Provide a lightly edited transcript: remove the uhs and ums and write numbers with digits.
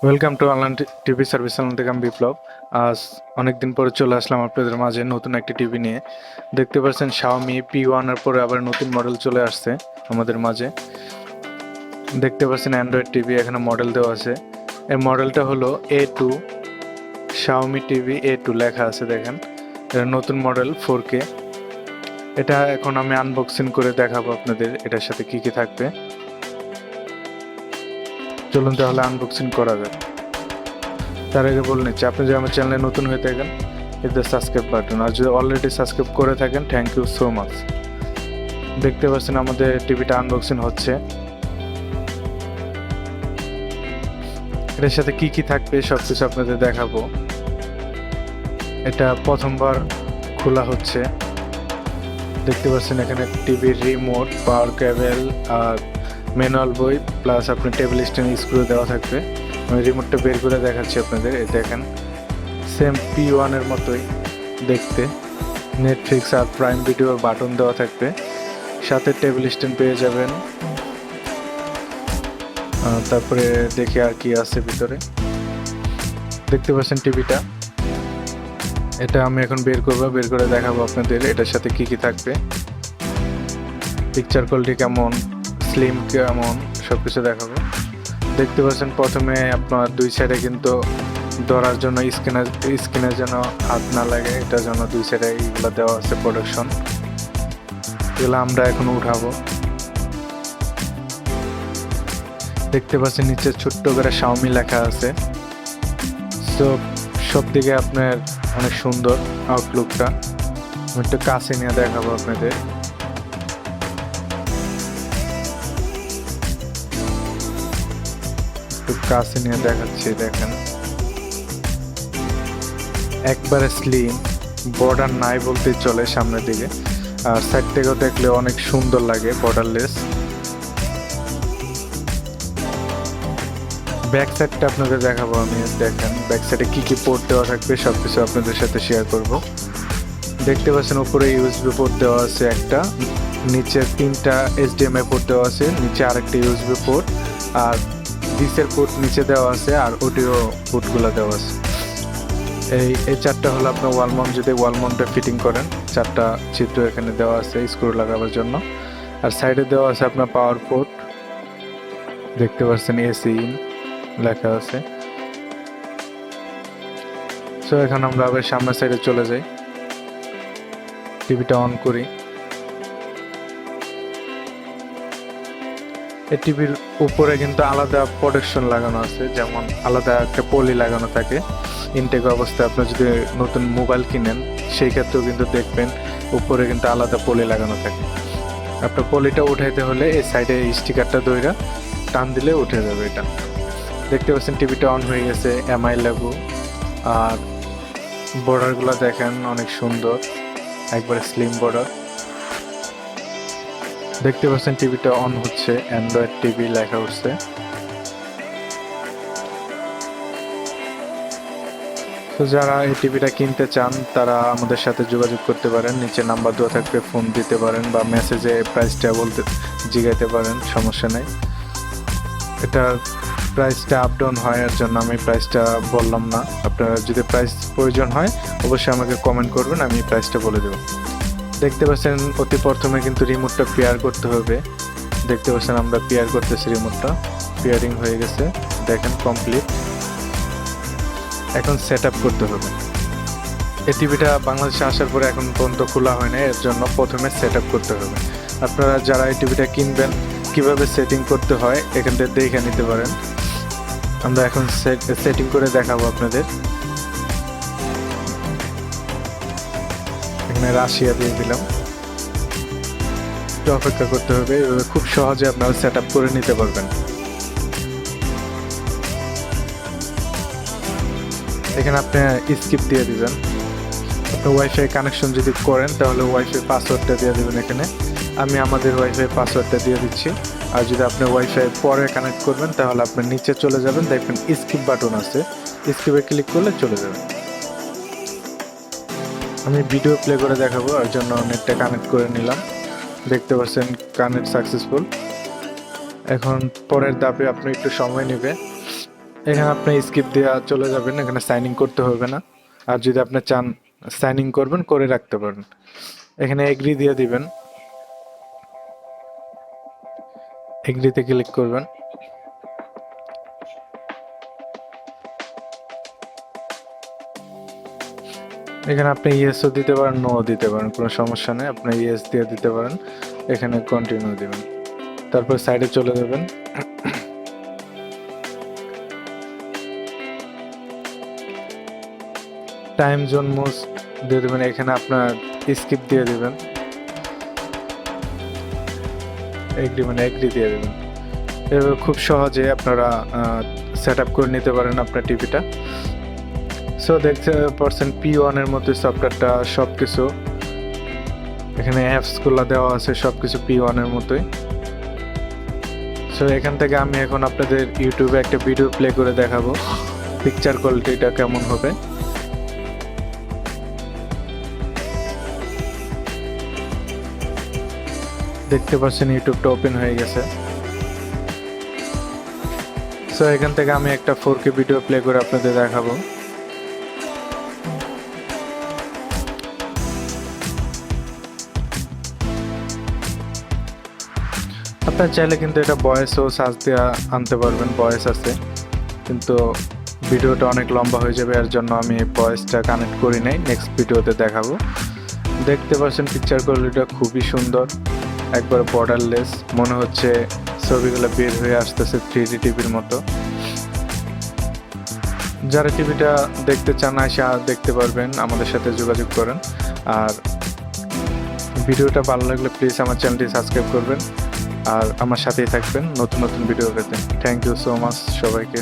Welcome to online TV service channel থেকে আমি বিপ্লব। আজ অনেকদিন পরে চলে আসলাম আপনাদের মাঝে নতুন একটি টিভি নিয়ে। দেখতে পাচ্ছেন Xiaomi P1 এর পরে আবার নতুন মডেল চলে আসছে আমাদের মাঝে। দেখতে পাচ্ছেন অ্যান্ড্রয়েড টিভি, এখানে মডেল দেওয়া আছে। এর মডেলটা হলো A2, Xiaomi টিভি A2 লেখা আছে, দেখেন। এটা নতুন মডেল 4K। এটা এখন আমি আনবক্সিং করে দেখাবো আপনাদের এটার সাথে কি কি থাকবে। চলুন তাহলে আনবক্সিং করা যাক। তার আগে বলে নিচ্ছি, আপনি যদি আমার চ্যানেলে নতুন হয়ে থাকেন, হিট দ্য সাবস্ক্রাইব বাটন, আর যদি অলরেডি সাবস্ক্রাইব করে থাকেন থ্যাংক ইউ সো মাচ। দেখতে পাচ্ছেন আমাদের টিভিটা আনবক্সিং হচ্ছে। এটার সাথে কি কি থাকবে সব কিছু আপনাদের দেখাবো। এটা প্রথমবার খোলা হচ্ছে। দেখতে পাচ্ছেন এখানে টিভির রিমোট, পাওয়ার কেবল আর ম্যানুয়াল বই, প্লাস আপনি টেবিল স্ট্যান্ড স্ক্রু দেওয়া থাকবে। আমি রিমোটটা বের করে দেখাচ্ছি আপনাদের। এই দেখেন, সেম P1 এর মতোই দেখতে। নেটফ্লিক্স আর প্রাইম ভিডিওর বাটন দেওয়া থাকবে, সাথে টেবিল স্ট্যান্ড পেয়ে যাবেন। তারপরে দেখি আর কি আছে ভিতরে। দেখতে পাচ্ছেন টিভিটা, এটা আমি এখন বের করে দেখাবো আপনাদের এটার সাথে কি কি থাকবে, পিকচার কোয়ালিটি কেমন, স্লিম কেমন, সব কিছু দেখাবো। দেখতে পাচ্ছেন প্রথমে আপনার দুই সাইডে কিন্তু ধরার জন্য স্ক্রিনের যেন হাত না লাগে, এটার জন্য দুই সাইডে এইগুলো দেওয়া আছে প্রোটেকশন। এগুলো আমরা এখন উঠাবো। দেখতে পাচ্ছেন নিচে ছোট্ট করে Xiaomi লেখা আছে। তো সব দিকে আপনার অনেক সুন্দর আউটলুকটা। আমি একটু কাছে নিয়ে দেখাবো আপনাদের। একটু কাছে নিয়ে দেখাচ্ছি, দেখেন একবারে স্লিম, বর্ডার নাই বলতে চলে সামনের দিকে। আর সাইড থেকেও দেখলে অনেক সুন্দর লাগে, বর্ডারলেস। ব্যাক সাইডটা আপনাদের দেখাবো আমি। দেখেন ব্যাক সাইডে কি কি পোর্ট দেওয়া থাকবে সবকিছু আপনাদের সাথে শেয়ার করব। দেখতে পাচ্ছেন উপরে ইউএসবি পোর্ট দেওয়া আছে একটা, নিচে 3টা HDMI পোর্ট দেওয়া আছে, নিচে আরেকটা ইউএসবি পোর্ট, আর ডিসের পোর্ট নিচে দেওয়া আছে, আর অডিও পোর্টগুলো দেওয়া আছে। এই চারটা হলো আপনার ওয়াল মাউন্ট, যদি ওয়াল মাউন্টে ফিটিং করেন। চারটা চিত্র এখানে দেওয়া আছে স্ক্রু লাগাবার জন্য। আর সাইডে দেওয়া আছে আপনার পাওয়ার পোর্ট। দেখতে পাচ্ছেন এসি লেখা আছে। সো এখন আমরা আবার সামনের সাইডে চলে যাই, টিভিটা অন করি। এই টিভির উপরে কিন্তু আলাদা প্রোটেকশন লাগানো আছে, যেমন আলাদা একটা পলি লাগানো থাকে ইনটেক অবস্থায়। আপনি যদি নতুন মোবাইল কিনেন সেই ক্ষেত্রেও কিন্তু দেখবেন উপরে কিন্তু আলাদা পলি লাগানো থাকে। আপনার পলিটা উঠাইতে হলে এই সাইডে স্টিকারটা ধরে টান দিলে উঠে যাবে এটা। দেখতে পাচ্ছেন টিভিটা অন হয়ে গেছে, এমআই লাগু। আর বর্ডারগুলো দেখেন অনেক সুন্দর, একবারে স্লিম বর্ডার। দেখতে পাচ্ছেন টিভিটা অন হচ্ছে, অ্যান্ড্রয়েড টিভি লেখা উঠছে। তো যারা এই টিভিটা কিনতে চান তারা আমাদের সাথে যোগাযোগ করতে পারেন, নিচে নাম্বার দেওয়া থাকবে, ফোন দিতে পারেন বা মেসেজে প্রাইসটা বলতে জিগাইতে পারেন, সমস্যা নেই। এটার প্রাইসটা আপ ডাউন হয়, এর জন্য আমি প্রাইসটা বললাম না। আপনারা যদি প্রাইস প্রয়োজন হয় অবশ্যই আমাকে কমেন্ট করবেন, আমি প্রাইসটা বলে দেবো। দেখতে পাচ্ছেন অতি প্রথমে কিন্তু রিমোটটা পেয়ার করতে হবে। দেখতে পাচ্ছেন আমরা পেয়ার করতেছি, রিমোটটা পেয়ারিং হয়ে গেছে, দেখেন কমপ্লিট। এখন সেট আপ করতে হবে। এই টিভিটা বাংলাদেশে আসার পরে এখন পর্যন্ত খোলা হয় না, এর জন্য প্রথমে সেট আপ করতে হবে। আপনারা যারা এই টিভিটা কিনবেন কিভাবে সেটিং করতে হয় এখান থেকে দেখে নিতে পারেন। আমরা এখন সেটিং করে দেখাবো আপনাদের। এখানে রাশিয়া দিয়ে দিলাম, একটু অপেক্ষা করতে হবে। এভাবে খুব সহজে আপনারা সেট আপ করে নিতে পারবেন। এখানে আপনি স্কিপ দিয়ে দিবেন। আপনি ওয়াইফাই কানেকশন যদি করেন তাহলে ওয়াইফাই পাসওয়ার্ডটা দিয়ে দেবেন এখানে। আমি আমাদের ওয়াইফাই পাসওয়ার্ডটা দিয়ে দিচ্ছি। আর যদি আপনি ওয়াইফাই পরে কানেক্ট করবেন তাহলে আপনি নিচে চলে যাবেন, দেখবেন স্কিপ বাটন আছে, স্কিপে ক্লিক করলে চলে যাবেন। আমি ভিডিও প্লে করে দেখাবো, আর জন্য নেটটা কানেক্ট করে নিলাম। দেখতে পাচ্ছেন কানেক্ট সাকসেসফুল। এখন পরের ধাপে আপনি একটু সময় নেবে, এখানে আপনি স্কিপ দেওয়া চলে যাবেন, এখানে সাইন ইন করতে হবে না। আর যদি আপনি চান সাইন ইন করবেন, করে রাখতে পারেন। এখানে এগ্রি দিয়ে দিবেন, এগ্রিতে ক্লিক করবেন। এখানে আপনি ইয়েসও দিতে পারেন, নো দিতে পারেন, কোনো সমস্যা নেই। আপনি ইয়েস দিয়ে দিতে পারেন, এখানে কন্টিনিউ দিবেন, তারপর সাইডে চলে যাবেন। টাইম জোন মোজ দিয়ে দেবেন, এখানে আপনার স্কিপ দিয়ে দিবেন, এগ্রি মানে এগ্রি দিয়ে দেবেন। এভাবে খুব সহজে আপনারা সেট আপ করে নিতে পারেন আপনার টিভিটা। সো দেখতে পারছেন P1 এর মধ্যে সফটওয়্যারটা সব কিছু, এখানে অ্যাপসগুলো দেওয়া আছে, সব কিছু P1 এর মতোই। সো এখান থেকে আমি এখন আপনাদের ইউটিউবে একটা ভিডিও প্লে করে দেখাবো পিকচার কোয়ালিটিটা কেমন হবে। দেখতে পাচ্ছেন ইউটিউবটা ওপেন হয়ে গেছে। সো এখান থেকে আমি একটা 4K ভিডিও প্লে করে আপনাদের দেখাবো। আপনার চাইলে কিন্তু এটা ভয়েসও সার্চ দিয়ে আনতে পারবেন, ভয়েস আছে, কিন্তু ভিডিওটা অনেক লম্বা হয়ে যাবে, এর জন্য আমি ভয়েসটা কানেক্ট করি নাই, নেক্সট ভিডিওতে দেখাবো। দেখতে পাচ্ছেন পিকচার কোয়ালিটিটা খুবই সুন্দর, একবার বর্ডারলেস, মনে হচ্ছে ছবিগুলো বের হয়ে আসতেছে 3D টিভির মতো। যারা টিভিটা দেখতে চান আসা দেখতে পারবেন, আমাদের সাথে যোগাযোগ করেন। আর ভিডিওটা ভালো লাগলে প্লিজ আমার চ্যানেলটি সাবস্ক্রাইব করবেন, আর আমার সাথেই থাকবেন নতুন নতুন ভিডিও পেতে। থ্যাংক ইউ সো মাচ সবাইকে।